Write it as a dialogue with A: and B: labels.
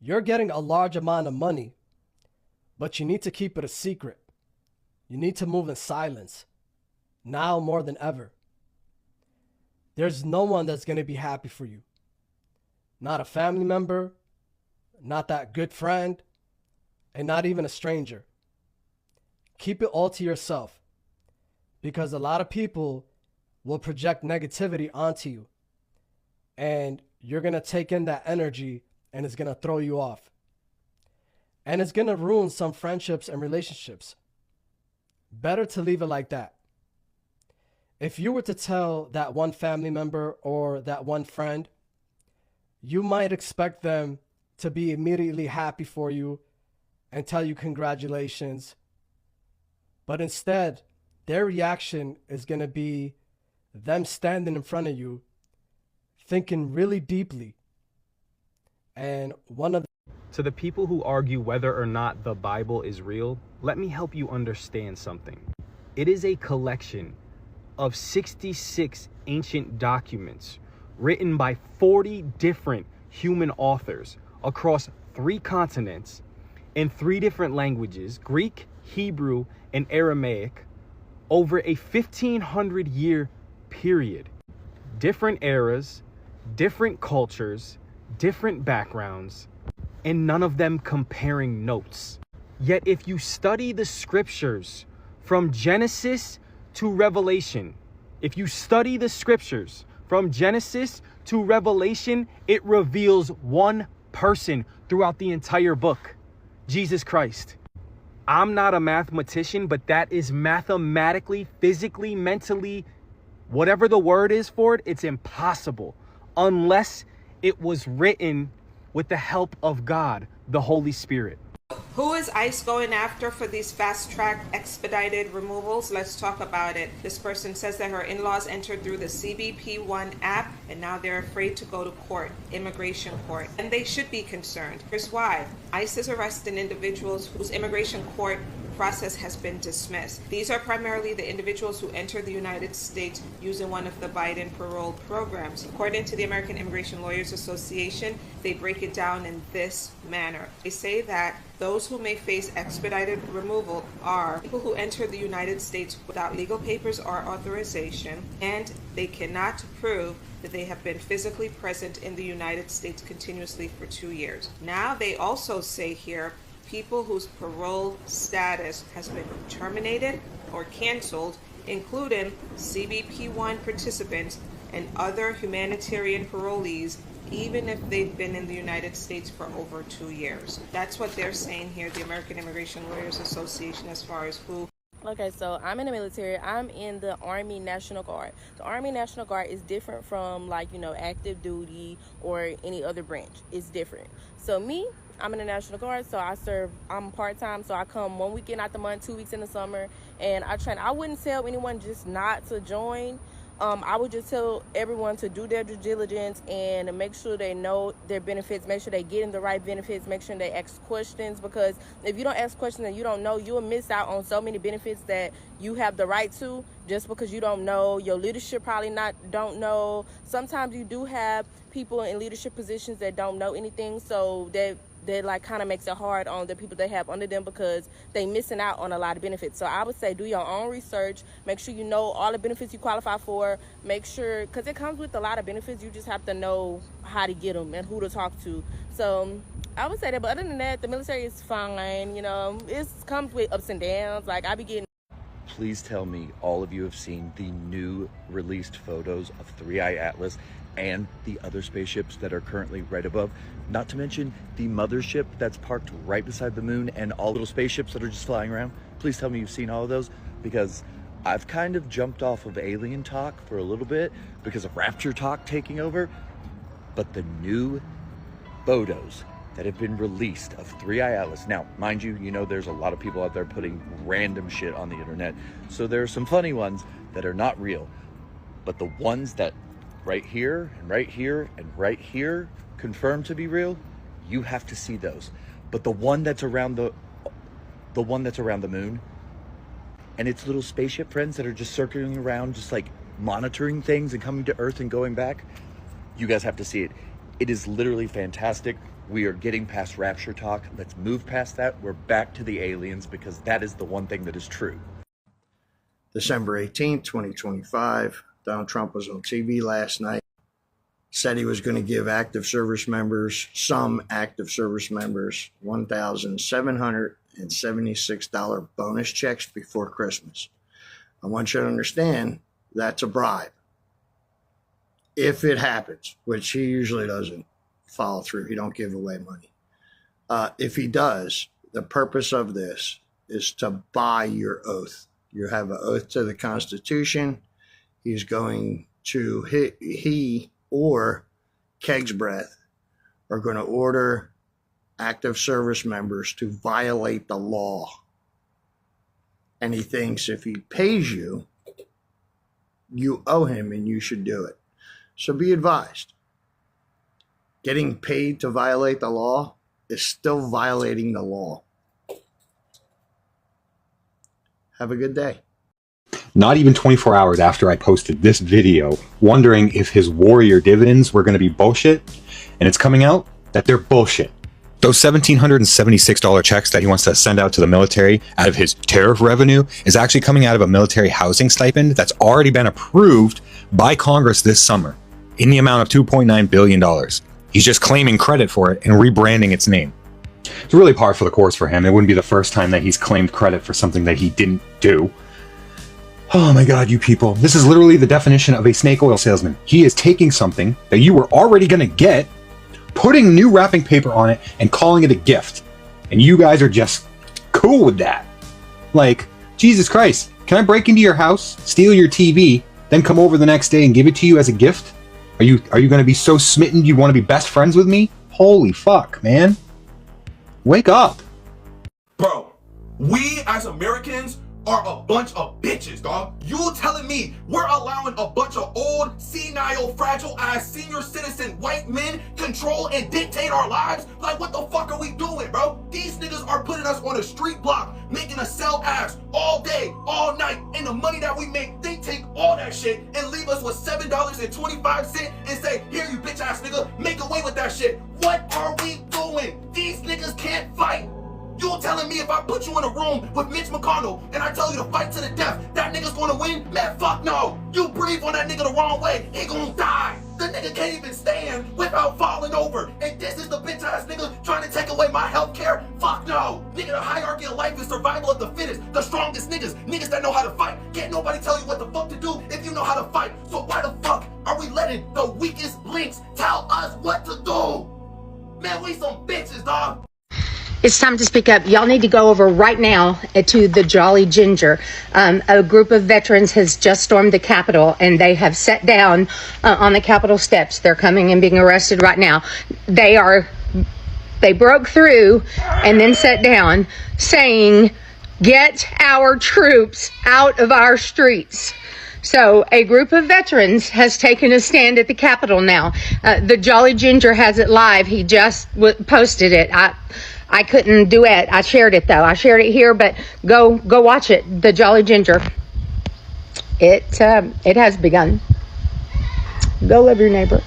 A: You're getting a large amount of money, but you need to keep it a secret. You need to move in silence, now more than ever. There's no one that's going to be happy for you. Not a family member, not that good friend, and not even a stranger. Keep it all to yourself, because a lot of people will project negativity onto you, and you're going to take in that energy and it's going to throw you off. And it's going to ruin some friendships and relationships. Better to leave it like that. If you were to tell that one family member or that one friend, you might expect them to be immediately happy for you and tell you congratulations. But instead, their reaction is going to be them standing in front of you, thinking really deeply. And
B: To the people who argue whether or not the Bible is real, let me help you understand something. It is a collection of 66 ancient documents written by 40 different human authors across 3 continents in 3 different languages, Greek, Hebrew, and Aramaic, over a 1,500-year period. Different eras, different cultures, different backgrounds, and none of them comparing notes. Yet if you study the scriptures from Genesis to Revelation, if you study the scriptures from Genesis to Revelation, it reveals one person throughout the entire book, Jesus Christ. I'm not a mathematician, but that is mathematically, physically, mentally, whatever the word is for it, it's impossible unless it was written with the help of God, the Holy Spirit.
C: Who is ICE going after for these fast-track expedited removals? Let's talk about it. This person says that her in-laws entered through the CBP1 app and now they're afraid to go to court, immigration court, and they should be concerned. Here's why. ICE is arresting individuals whose immigration court process has been dismissed. These are primarily the individuals who entered the United States using one of the Biden parole programs. According to the American Immigration Lawyers Association, they break it down in this manner. They say that those who may face expedited removal are people who enter the United States without legal papers or authorization, and they cannot prove that they have been physically present in the United States continuously for 2 years. Now they also say here, people whose parole status has been terminated or canceled, including CBP1 participants and other humanitarian parolees, even if they've been in the United States for over 2 years. That's what they're saying here, the American Immigration Lawyers Association, as far as who.
D: Okay, so I'm in the military. I'm in the Army National Guard. The Army National Guard is different from active duty or any other branch. It's different. So me, I'm in the National Guard, so I'm part-time, so I come 1 weekend out the month, 2 weeks in the summer, and I train. I wouldn't tell anyone just not to join. I would just tell everyone to do their due diligence and make sure they know their benefits, make sure they get in the right benefits, make sure they ask questions, because if you don't ask questions and you don't know, you'll miss out on so many benefits that you have the right to just because you don't know. Your leadership probably don't know. Sometimes you do have people in leadership positions that don't know anything, so that kind of makes it hard on the people they have under them because they missing out on a lot of benefits. So I would say do your own research, make sure you know all the benefits you qualify for, make sure, because it comes with a lot of benefits, you just have to know how to get them and who to talk to. So I would say that, but other than that, the military is fine. It comes with ups and downs. I be getting.
E: Please tell me all of you have seen the new released photos of 3i Atlas and the other spaceships that are currently right above, not to mention the mothership that's parked right beside the moon and all little spaceships that are just flying around. Please tell me you've seen all of those, because I've kind of jumped off of alien talk for a little bit because of rapture talk taking over, but the new photos that have been released of 3i Atlas. Now, mind you, there's a lot of people out there putting random shit on the internet, so there are some funny ones that are not real, but the ones that right here and right here and right here confirmed to be real, you have to see those. But the one that's around the moon, and its little spaceship friends that are just circling around, just monitoring things and coming to Earth and going back, you guys have to see it. It is literally fantastic. We are getting past rapture talk. Let's move past that. We're back to the aliens, because that is the one thing that is true.
F: December 18th, 2025, Donald Trump was on TV last night, said he was going to give some active service members, $1,776 bonus checks before Christmas. I want you to understand that's a bribe. If it happens, which he usually doesn't follow through, he don't give away money. If he does, the purpose of this is to buy your oath. You have an oath to the Constitution. He's going to he or Keg's Breath are going to order active service members to violate the law. And he thinks if he pays you, you owe him and you should do it. So be advised. Getting paid to violate the law is still violating the law. Have a good day.
G: Not even 24 hours after I posted this video, wondering if his warrior dividends were going to be bullshit, and it's coming out that they're bullshit. Those $1,776 checks that he wants to send out to the military out of his tariff revenue is actually coming out of a military housing stipend that's already been approved by Congress this summer in the amount of $2.9 billion. He's just claiming credit for it and rebranding its name. It's really par for the course for him. It wouldn't be the first time that he's claimed credit for something that he didn't do. Oh my God, you people. This is literally the definition of a snake oil salesman. He is taking something that you were already going to get, putting new wrapping paper on it, and calling it a gift. And you guys are just cool with that. Like, Jesus Christ, can I break into your house, steal your TV, then come over the next day and give it to you as a gift? Are you going to be so smitten you want to be best friends with me? Holy fuck, man. Wake up.
H: Bro, we as Americans are a bunch of bitches, dog. You telling me we're allowing a bunch of old, senile, fragile-ass senior citizen white men control and dictate our lives? Like, what the fuck are we doing, bro? These niggas are putting us on a street block, making us sell ass all day, all night, and the money that we make, they take all that shit and leave us with $7.25 and say, here, you bitch-ass nigga, make away with that shit. What are we doing? These niggas can't fight. You telling me if I put you in a room with Mitch McConnell and I tell you to fight to the death, that nigga's gonna win? Man, fuck no. You breathe on that nigga the wrong way, he gonna die. The nigga can't even stand without falling over. And this is the bitch ass nigga trying to take away my health care? Fuck no. Nigga, the hierarchy of life is survival of the fittest. The strongest niggas, niggas that know how to fight. Can't nobody tell you what the fuck to do if you know how to fight. So why the fuck are we letting the weakest links tell us what to do? Man, we some bitches, dog.
I: It's time to speak up. Y'all need to go over right now to the Jolly Ginger. A group of veterans has just stormed the Capitol, and they have sat down on the Capitol steps. They're coming and being arrested right now. They broke through and then sat down saying, "Get our troops out of our streets." So a group of veterans has taken a stand at the Capitol now. The Jolly Ginger has it live. He just posted it. I couldn't do it. I shared it though. I shared it here, but go watch it. The Jolly Ginger. It has begun. Go love your neighbor.